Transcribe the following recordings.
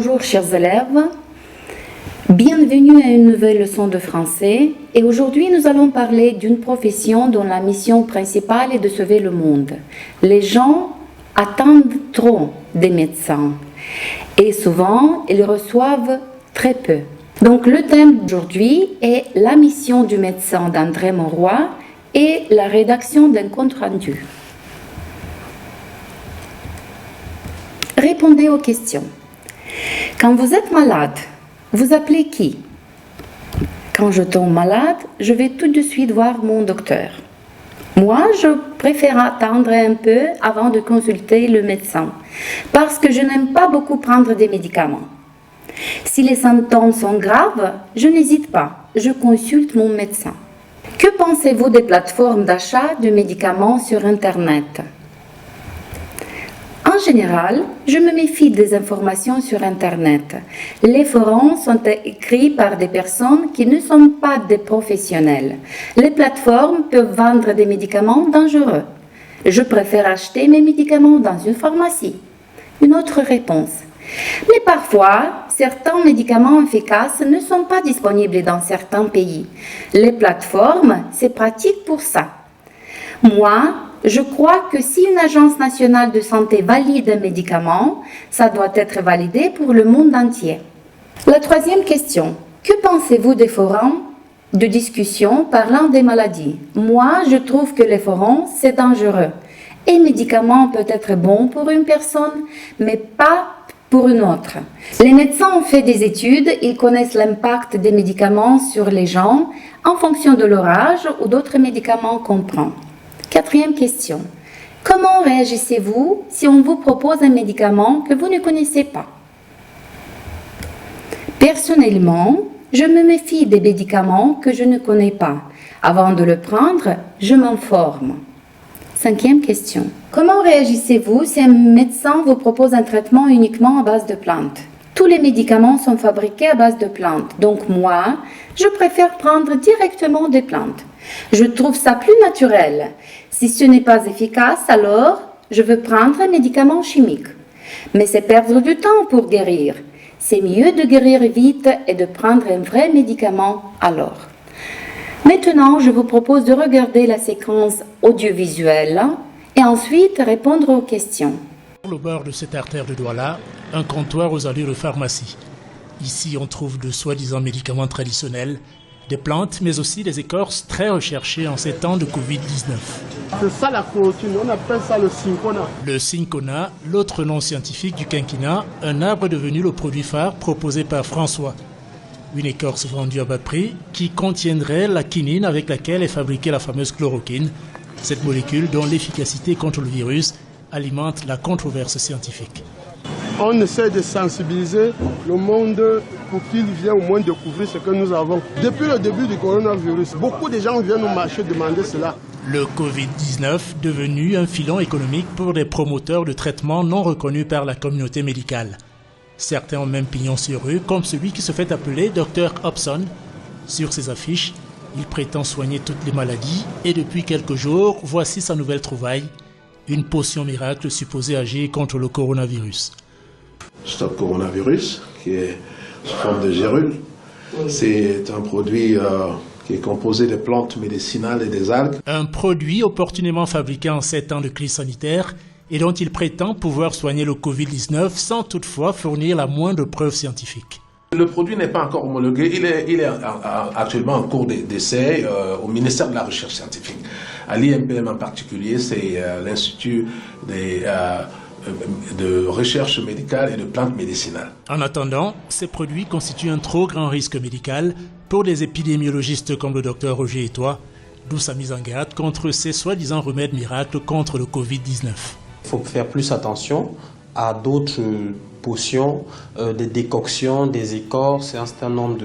Bonjour chers élèves, bienvenue à une nouvelle leçon de français et aujourd'hui nous allons parler d'une profession dont la mission principale est de sauver le monde. Les gens attendent trop des médecins et souvent ils reçoivent très peu. Donc le thème d'aujourd'hui est la mission du médecin d'André Mauroy et la rédaction d'un compte rendu. Répondez aux questions. Quand vous êtes malade, vous appelez qui? Quand je tombe malade, je vais tout de suite voir mon docteur. Moi, je préfère attendre un peu avant de consulter le médecin parce que je n'aime pas beaucoup prendre des médicaments. Si les symptômes sont graves, je n'hésite pas, je consulte mon médecin. Que pensez-vous des plateformes d'achat de médicaments sur Internet? En général, je me méfie des informations sur Internet. Les forums sont écrits par des personnes qui ne sont pas des professionnels. Les plateformes peuvent vendre des médicaments dangereux. Je préfère acheter mes médicaments dans une pharmacie. Une autre réponse. Mais parfois, certains médicaments efficaces ne sont pas disponibles dans certains pays. Les plateformes, c'est pratique pour ça. Moi, je crois que si une agence nationale de santé valide un médicament, ça doit être validé pour le monde entier. La troisième question. Que pensez-vous des forums de discussion parlant des maladies? Moi, je trouve que les forums, c'est dangereux. Un médicament peut être bon pour une personne, mais pas pour une autre. Les médecins ont fait des études, ils connaissent l'impact des médicaments sur les gens en fonction de leur âge ou d'autres médicaments qu'on prend. Quatrième question. Comment réagissez-vous si on vous propose un médicament que vous ne connaissez pas? Personnellement, je me méfie des médicaments que je ne connais pas. Avant de le prendre, je m'informe. Cinquième question. Comment réagissez-vous si un médecin vous propose un traitement uniquement à base de plantes? Tous les médicaments sont fabriqués à base de plantes, donc moi, je préfère prendre directement des plantes. Je trouve ça plus naturel. Si ce n'est pas efficace, alors je veux prendre un médicament chimique. Mais c'est perdre du temps pour guérir. C'est mieux de guérir vite et de prendre un vrai médicament alors. Maintenant, je vous propose de regarder la séquence audiovisuelle et ensuite répondre aux questions. Sur le bord de cette artère de Douala, un comptoir aux allures de pharmacie. Ici, on trouve de soi-disant médicaments traditionnels, des plantes, mais aussi des écorces très recherchées en ces temps de Covid-19. C'est ça la chloroquine, on appelle ça le cinchona. Le cinchona, l'autre nom scientifique du quinquina, un arbre devenu le produit phare proposé par François. Une écorce vendue à bas prix qui contiendrait la quinine avec laquelle est fabriquée la fameuse chloroquine, cette molécule dont l'efficacité contre le virus alimente la controverse scientifique. On essaie de sensibiliser le monde pour qu'il vienne au moins découvrir ce que nous avons. Depuis le début du coronavirus, beaucoup de gens viennent au marché demander cela. Le Covid-19 devenu un filon économique pour des promoteurs de traitements non reconnus par la communauté médicale. Certains ont même pignon sur rue, comme celui qui se fait appeler Dr Hobson. Sur ses affiches, il prétend soigner toutes les maladies et depuis quelques jours, voici sa nouvelle trouvaille, une potion miracle supposée agir contre le coronavirus. Stop Coronavirus, qui est sous forme de gérule. C'est un produit qui est composé de plantes médicinales et des algues. Un produit opportunément fabriqué en 7 ans de crise sanitaire et dont il prétend pouvoir soigner le Covid-19 sans toutefois fournir la moindre preuve scientifique. Le produit n'est pas encore homologué, il est actuellement en cours d'essai au ministère de la Recherche scientifique. À l'INPM en particulier, c'est l'Institut de recherche médicale et de plantes médicinales. En attendant, ces produits constituent un trop grand risque médical pour les épidémiologistes comme le docteur Roger Etoile, d'où sa mise en garde contre ces soi-disant remèdes miracles contre le Covid-19. Il faut faire plus attention à d'autres potions, des décoctions, des écorces et un certain nombre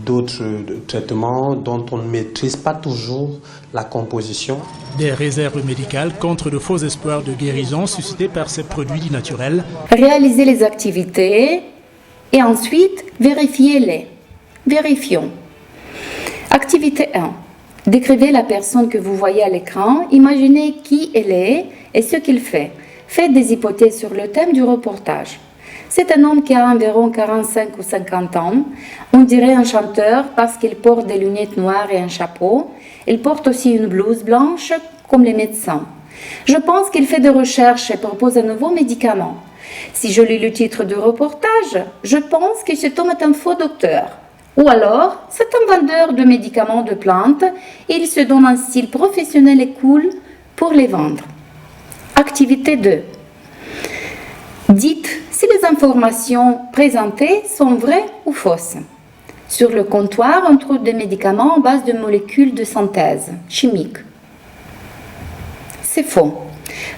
d'autres traitements dont on ne maîtrise pas toujours la composition. Des réserves médicales contre de faux espoirs de guérison suscités par ces produits dits naturels. Réalisez les activités et ensuite vérifiez-les. Vérifions. Activité 1. Décrivez la personne que vous voyez à l'écran, imaginez qui elle est et ce qu'il fait. Faites des hypothèses sur le thème du reportage. C'est un homme qui a environ 45 ou 50 ans. On dirait un chanteur parce qu'il porte des lunettes noires et un chapeau. Il porte aussi une blouse blanche comme les médecins. Je pense qu'il fait des recherches et propose un nouveau médicament. Si je lis le titre du reportage, je pense que cet homme est un faux docteur. Ou alors, c'est un vendeur de médicaments de plantes et il se donne un style professionnel et cool pour les vendre. Activité 2. Dites si les informations présentées sont vraies ou fausses. Sur le comptoir, on trouve des médicaments en base de molécules de synthèse chimiques. C'est faux.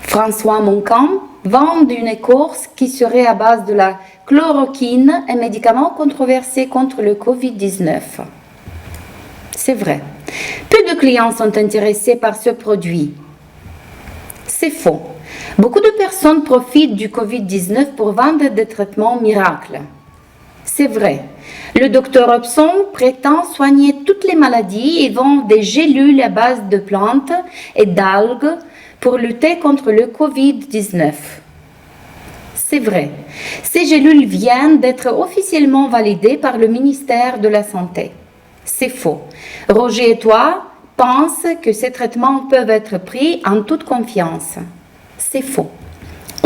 François Moncamp vend une écorce qui serait à base de la chloroquine, un médicament controversé contre le Covid-19. C'est vrai. Peu de clients sont intéressés par ce produit. C'est faux. Beaucoup de personnes profitent du Covid-19 pour vendre des traitements miracles. C'est vrai. Le docteur Hobson prétend soigner toutes les maladies et vend des gélules à base de plantes et d'algues pour lutter contre le Covid-19. C'est vrai. Ces gélules viennent d'être officiellement validées par le ministère de la Santé. C'est faux. Roger et toi pensent que ces traitements peuvent être pris en toute confiance. C'est faux.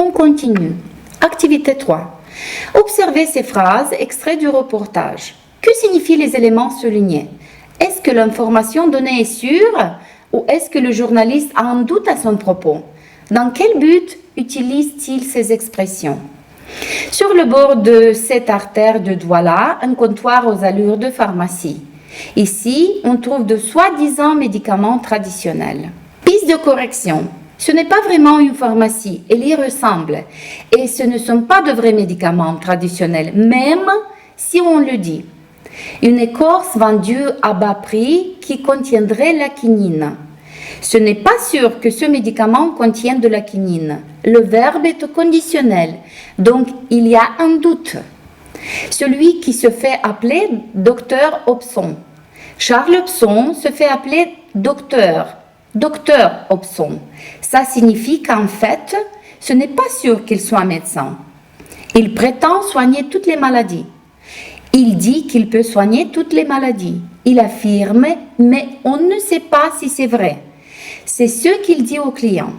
On continue. Activité 3. Observez ces phrases extraites du reportage. Que signifient les éléments soulignés? Est-ce que l'information donnée est sûre ou est-ce que le journaliste a un doute à son propos? Dans quel but utilise-t-il ces expressions? Sur le bord de cette artère de Douala, un comptoir aux allures de pharmacie. Ici, on trouve de soi-disant médicaments traditionnels. Piste de correction. Ce n'est pas vraiment une pharmacie, elle y ressemble. Et ce ne sont pas de vrais médicaments traditionnels, même si on le dit. Une écorce vendue à bas prix qui contiendrait la quinine. Ce n'est pas sûr que ce médicament contienne de la quinine. Le verbe est conditionnel, donc il y a un doute. Celui qui se fait appeler docteur Hobson. Charles Hobson se fait appeler docteur Hobson. Ça signifie qu'en fait, ce n'est pas sûr qu'il soit médecin. Il prétend soigner toutes les maladies. Il dit qu'il peut soigner toutes les maladies. Il affirme, mais on ne sait pas si c'est vrai. C'est ce qu'il dit aux clients.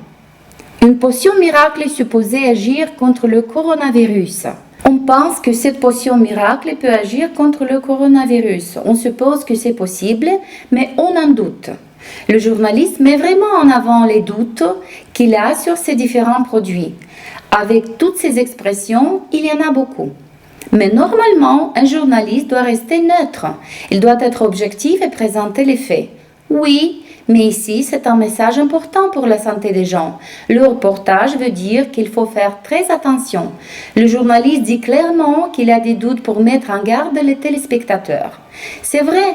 Une potion miracle est supposée agir contre le coronavirus. On pense que cette potion miracle peut agir contre le coronavirus. On suppose que c'est possible, mais on en doute. Le journaliste met vraiment en avant les doutes qu'il a sur ces différents produits. Avec toutes ces expressions, il y en a beaucoup. Mais normalement, un journaliste doit rester neutre. Il doit être objectif et présenter les faits. Oui, mais ici, c'est un message important pour la santé des gens. Le reportage veut dire qu'il faut faire très attention. Le journaliste dit clairement qu'il a des doutes pour mettre en garde les téléspectateurs. C'est vrai.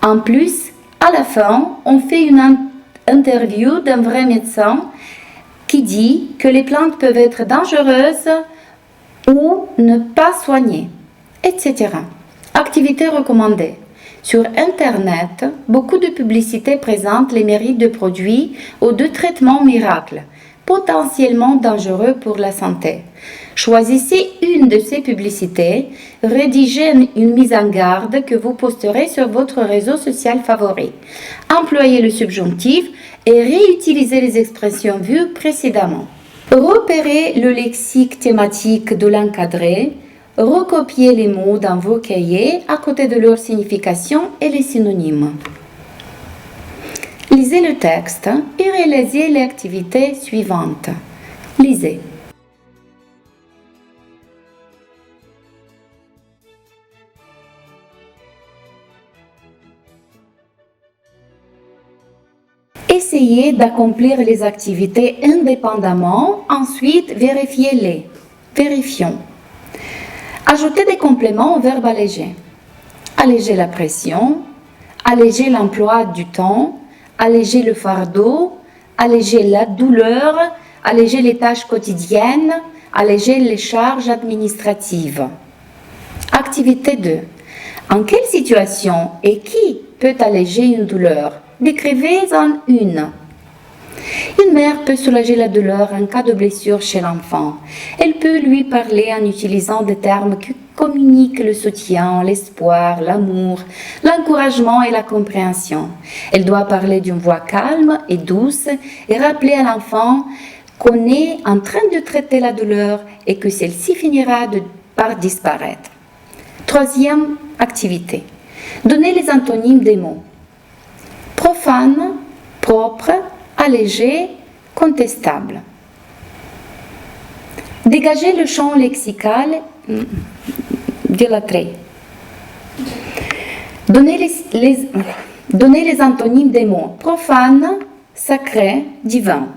En plus, à la fin, on fait une interview d'un vrai médecin qui dit que les plantes peuvent être dangereuses ou ne pas soigner, etc. Activité recommandée. Sur Internet, beaucoup de publicités présentent les mérites de produits ou de traitements miracles, potentiellement dangereux pour la santé. Choisissez une de ces publicités, rédigez une mise en garde que vous posterez sur votre réseau social favori. Employez le subjonctif et réutilisez les expressions vues précédemment. Repérez le lexique thématique de l'encadré. Recopiez les mots dans vos cahiers à côté de leur signification et les synonymes. Lisez le texte et réalisez les activités suivantes. Lisez. Essayez d'accomplir les activités indépendamment, ensuite vérifiez-les. Vérifions. Ajoutez des compléments au verbe alléger. Alléger la pression, alléger l'emploi du temps, alléger le fardeau, alléger la douleur, alléger les tâches quotidiennes, alléger les charges administratives. Activité 2. En quelle situation et qui peut alléger une douleur? Décrivez-en une. Une mère peut soulager la douleur en cas de blessure chez l'enfant. Elle peut lui parler en utilisant des termes qui communiquent le soutien, l'espoir, l'amour, l'encouragement et la compréhension. Elle doit parler d'une voix calme et douce et rappeler à l'enfant qu'on est en train de traiter la douleur et que celle-ci finira par disparaître. Troisième activité. Donner les antonymes des mots. Profane, propre, allégé, contestable. Dégager le champ lexical de la trait. Donner les antonymes des mots. Profane, sacré, divin.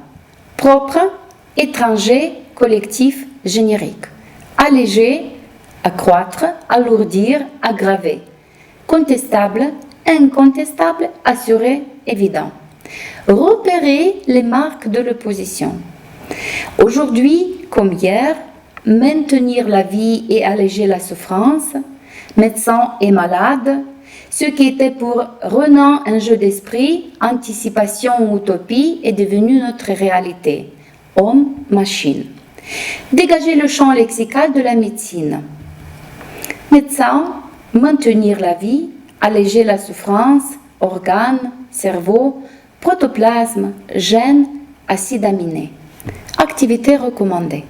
Propre, étranger, collectif, générique. Allégé, accroître, alourdir, aggraver. Contestable, incontestable, assuré, évident. Repérer les marques de l'opposition. Aujourd'hui, comme hier, maintenir la vie et alléger la souffrance, médecin et malade, ce qui était pour Renan un jeu d'esprit, anticipation ou utopie est devenu notre réalité. Homme, machine. Dégager le champ lexical de la médecine. Médecin, maintenir la vie, alléger la souffrance, organes, cerveau, protoplasme, gènes, acides aminés. Activité recommandée.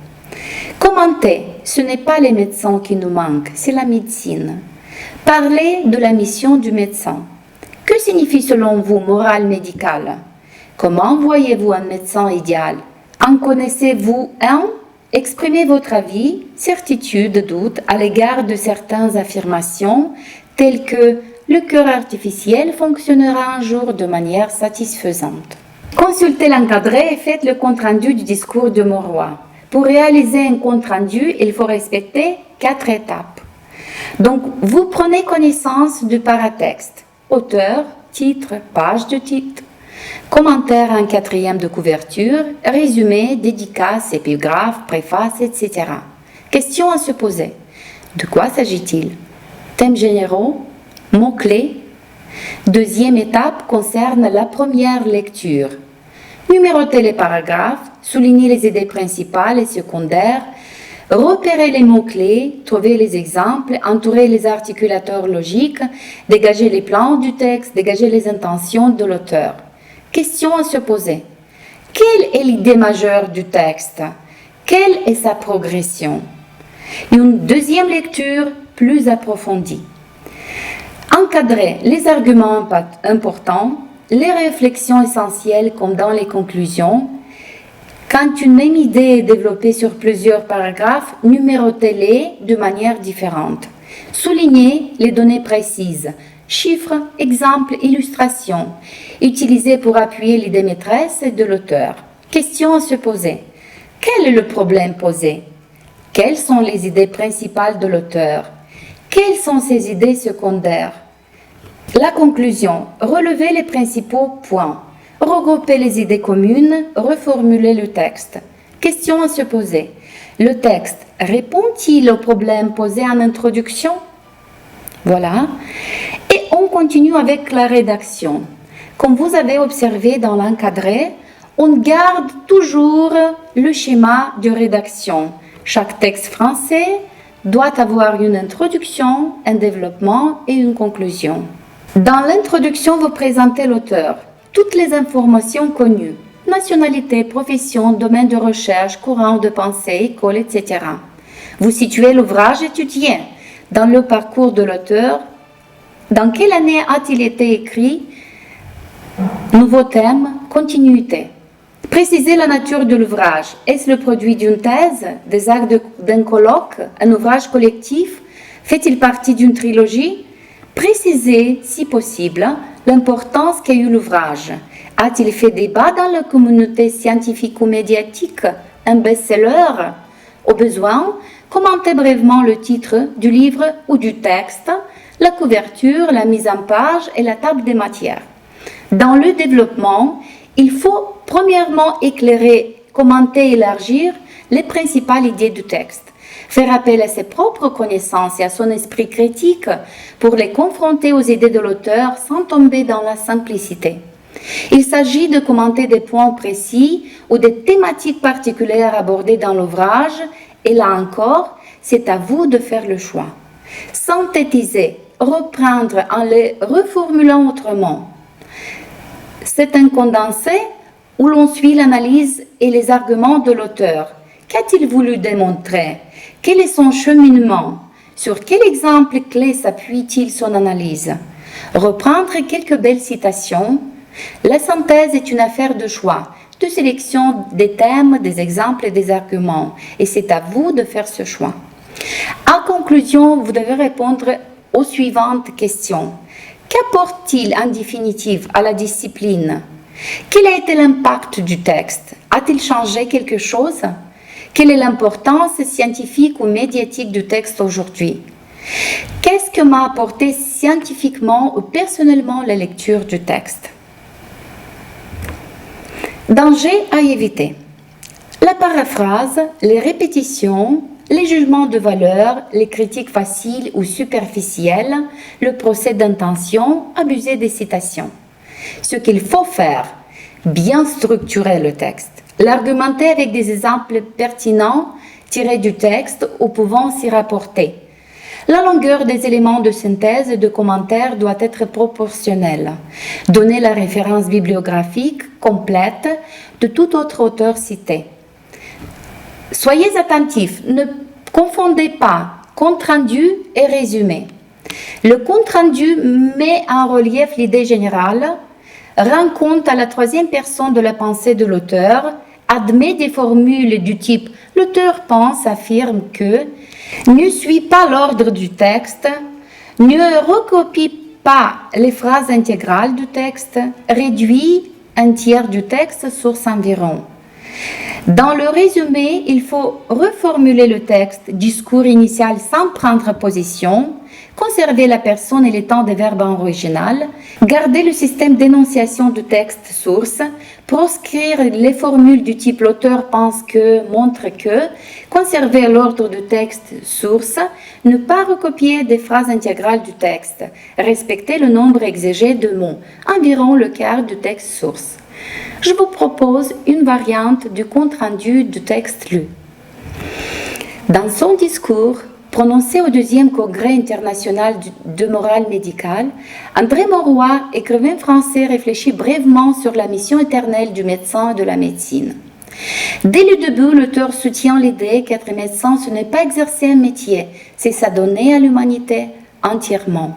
Commenter, ce n'est pas les médecins qui nous manquent, c'est la médecine. Parler de la mission du médecin. Que signifie selon vous morale médicale? Comment voyez-vous un médecin idéal? En connaissez-vous un? Exprimez votre avis, certitude, doute à l'égard de certaines affirmations telles que le cœur artificiel fonctionnera un jour de manière satisfaisante. Consultez l'encadré et faites le compte-rendu du discours de Mauroy. Pour réaliser un compte-rendu, il faut respecter 4 étapes. Donc, vous prenez connaissance du paratexte, auteur, titre, page de titre, commentaire en 4e de couverture, résumé, dédicace, épigraphe, préface, etc. Question à se poser. De quoi s'agit-il? Thèmes généraux, mots-clés. Deuxième étape concerne la première lecture. Numéroter les paragraphes, souligner les idées principales et secondaires, repérer les mots-clés, trouver les exemples, entourer les articulateurs logiques, dégager les plans du texte, dégager les intentions de l'auteur. Question à se poser. Quelle est l'idée majeure du texte? Quelle est sa progression? Une deuxième lecture plus approfondie. Encadrer les arguments importants, les réflexions essentielles comme dans les conclusions. Quand une même idée est développée sur plusieurs paragraphes, numérotez-les de manière différente. Soulignez les données précises, chiffres, exemples, illustrations, utilisées pour appuyer l'idée maîtresse de l'auteur. Question à se poser. Quel est le problème posé? Quelles sont les idées principales de l'auteur? Quelles sont ses idées secondaires? La conclusion. Relevez les principaux points. Regrouper les idées communes, reformuler le texte. Question à se poser. Le texte répond-il aux problèmes posés en introduction? Voilà. Et on continue avec la rédaction. Comme vous avez observé dans l'encadré, on garde toujours le schéma de rédaction. Chaque texte français doit avoir une introduction, un développement et une conclusion. Dans l'introduction, vous présentez l'auteur. Toutes les informations connues, nationalité, profession, domaine de recherche, courant de pensée, école, etc. Vous situez l'ouvrage étudié dans le parcours de l'auteur. Dans quelle année a-t-il été écrit? Nouveau thème, continuité. Précisez la nature de l'ouvrage. Est-ce le produit d'une thèse, des actes d'un colloque, un ouvrage collectif? Fait-il partie d'une trilogie? Précisez, si possible, l'importance qu'a eu l'ouvrage. A-t-il fait débat dans la communauté scientifique ou médiatique? Un best-seller? Au besoin, commentez brièvement le titre du livre ou du texte, la couverture, la mise en page et la table des matières. Dans le développement, il faut premièrement éclairer, commenter et élargir les principales idées du texte. Faire appel à ses propres connaissances et à son esprit critique pour les confronter aux idées de l'auteur sans tomber dans la simplicité. Il s'agit de commenter des points précis ou des thématiques particulières abordées dans l'ouvrage, et là encore, c'est à vous de faire le choix. Synthétiser, reprendre en les reformulant autrement. C'est un condensé où l'on suit l'analyse et les arguments de l'auteur. Qu'a-t-il voulu démontrer? Quel est son cheminement? Sur quel exemple clé s'appuie-t-il son analyse? Reprendre quelques belles citations. La synthèse est une affaire de choix, de sélection des thèmes, des exemples et des arguments. Et c'est à vous de faire ce choix. En conclusion, vous devez répondre aux suivantes questions. Qu'apporte-t-il en définitive à la discipline? Quel a été l'impact du texte? A-t-il changé quelque chose? Quelle est l'importance scientifique ou médiatique du texte aujourd'hui? Qu'est-ce que m'a apporté scientifiquement ou personnellement la lecture du texte? Danger à éviter. La paraphrase, les répétitions, les jugements de valeur, les critiques faciles ou superficielles, le procès d'intention, abuser des citations. Ce qu'il faut faire, bien structurer le texte, l'argumenter avec des exemples pertinents tirés du texte ou pouvant s'y rapporter. La longueur des éléments de synthèse et de commentaires doit être proportionnelle. Donner la référence bibliographique complète de tout autre auteur cité. Soyez attentifs, ne confondez pas compte-rendu et résumé. Le compte-rendu met en relief l'idée générale, rend compte à la troisième personne de la pensée de l'auteur, admet des formules du type « l'auteur pense, affirme que », ne suit pas l'ordre du texte, ne recopie pas les phrases intégrales du texte, réduit un tiers du texte, source environ. Dans le résumé, il faut reformuler le texte, discours initial sans prendre position, conserver la personne et les temps des verbes original, garder le système d'énonciation du texte source, proscrire les formules du type l'auteur pense que, montre que, conserver l'ordre du texte source, ne pas recopier des phrases intégrales du texte, respecter le nombre exigé de mots, environ le quart du texte source. Je vous propose une variante du compte-rendu du texte lu. Dans son discours, prononcé au 2e Congrès international de morale médicale, André Mauroy, écrivain français, réfléchit brièvement sur la mission éternelle du médecin et de la médecine. Dès le début, l'auteur soutient l'idée qu'être médecin, ce n'est pas exercer un métier, c'est s'adonner à l'humanité entièrement.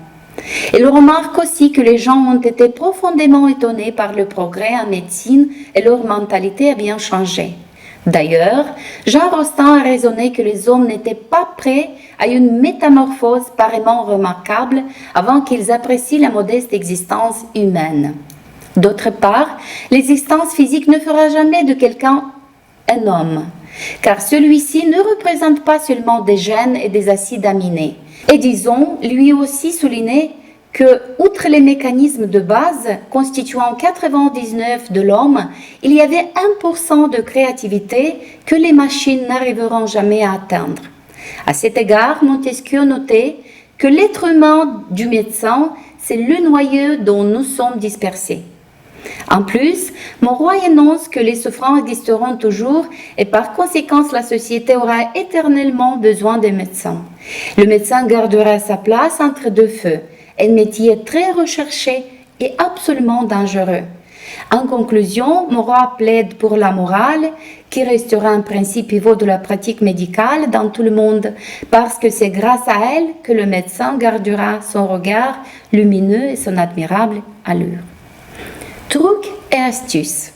Il remarque aussi que les gens ont été profondément étonnés par le progrès en médecine et leur mentalité a bien changé. D'ailleurs, Jean Rostand a raisonné que les hommes n'étaient pas prêts à une métamorphose pareillement remarquable avant qu'ils apprécient la modeste existence humaine. D'autre part, l'existence physique ne fera jamais de quelqu'un un homme, car celui-ci ne représente pas seulement des gènes et des acides aminés. Et disons, lui aussi souligner que, outre les mécanismes de base constituant 99% de l'homme, il y avait 1% de créativité que les machines n'arriveront jamais à atteindre. À cet égard, Montesquieu notait que l'être humain du médecin, c'est le noyau dont nous sommes dispersés. En plus, Mauroy énonce que les souffrants existeront toujours et par conséquent la société aura éternellement besoin des médecins. Le médecin gardera sa place entre deux feux, un métier très recherché et absolument dangereux. En conclusion, Mauroy plaide pour la morale, qui restera un principe pivot de la pratique médicale dans tout le monde, parce que c'est grâce à elle que le médecin gardera son regard lumineux et son admirable allure. Trucs et astuces.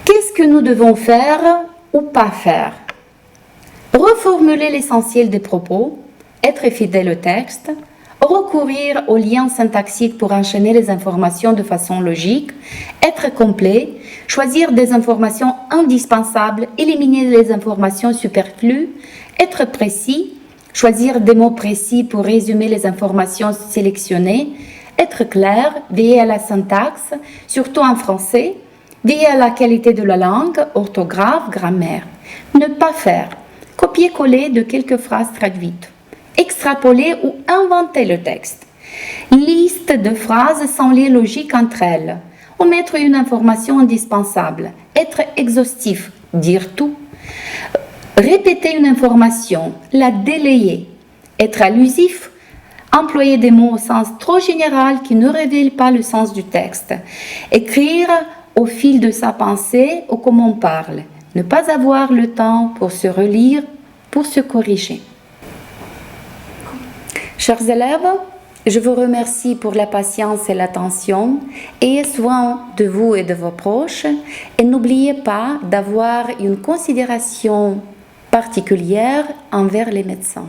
Qu'est-ce que nous devons faire ou pas faire? Reformuler l'essentiel des propos, être fidèle au texte, recourir aux liens syntaxiques pour enchaîner les informations de façon logique, être complet, choisir des informations indispensables, éliminer les informations superflues, être précis, choisir des mots précis pour résumer les informations sélectionnées, être clair, veiller à la syntaxe, surtout en français, veiller à la qualité de la langue, orthographe, grammaire. Ne pas faire, copier-coller de quelques phrases traduites. Extrapoler ou inventer le texte. Liste de phrases sans lien logique entre elles. Omettre une information indispensable, être exhaustif, dire tout. Répéter une information, la délayer, être allusif, employer des mots au sens trop général qui ne révèlent pas le sens du texte, écrire au fil de sa pensée ou comme on parle, ne pas avoir le temps pour se relire, pour se corriger. Chers élèves, je vous remercie pour la patience et l'attention. Ayez soin de vous et de vos proches et n'oubliez pas d'avoir une considération particulière envers les médecins.